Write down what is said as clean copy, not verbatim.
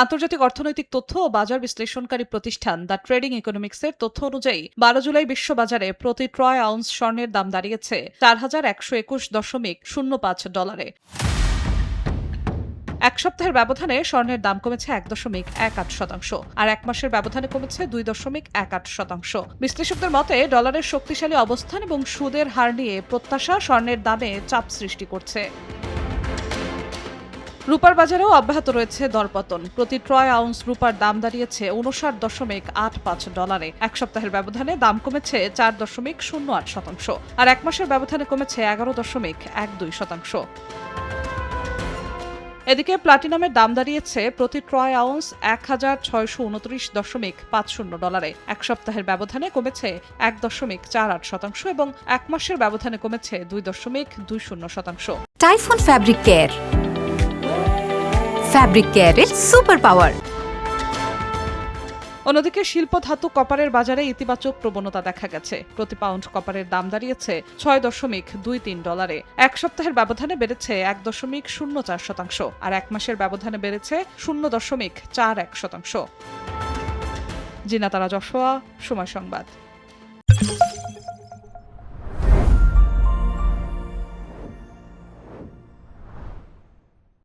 আন্তর্জাতিক অর্থনৈতিক তথ্য ও বাজার বিশ্লেষণকারী প্রতিষ্ঠান দ্য ট্রেডিং ইকোনমিক্সের তথ্য অনুযায়ী 12 জুলাই বিশ্ববাজারে প্রতি ট্রয় আউন্স স্বর্ণের দাম দাঁড়িয়েছে $4,121.05। এক সপ্তাহের ব্যবধানে স্বর্ণের দাম কমেছে 1.18%, আর এক মাসের ব্যবধানে কমেছে 2.18%। বিশ্লেষকদের মতে ডলারের শক্তিশালী অবস্থান এবং সুদের হার নিয়ে প্রত্যাশা স্বর্ণের দামে চাপ সৃষ্টি করছে। রূপার বাজারেও অব্যাহত রয়েছে দরপতন। প্রতি ট্রয় আউন্স রূপার দাম দাঁড়িয়েছে $59.85। এক সপ্তাহের ব্যবধানে দাম কমেছে 4.08%, আর এক মাসের ব্যবধানে কমেছে 11.12%। এদিকে প্লাটিনামের দাম দাঁড়িয়েছে প্রতি ট্রয় আউন্স $1,629.50। এক সপ্তাহের ব্যবধানে কমেছে 1.48% এবং এক মাসের ব্যবধানে কমেছে 2.20%। টাইফুন ফ্যাব্রিক কেয়ার, ফ্যাব্রিক কেয়ারের সুপার পাওয়ার। অন্যদিকে শিল্প ধাতু কপারের বাজারে ইতিবাচক প্রবণতা দেখা গেছে। প্রতি পাউন্ড কপারের দাম দাঁড়িয়েছে $6.23। এক সপ্তাহের ব্যবধানে বেড়েছে 1.04%, আর এক মাসের ব্যবধানে বেড়েছে 0.41%। জিনাতারা জশোয়া, সময় সংবাদ।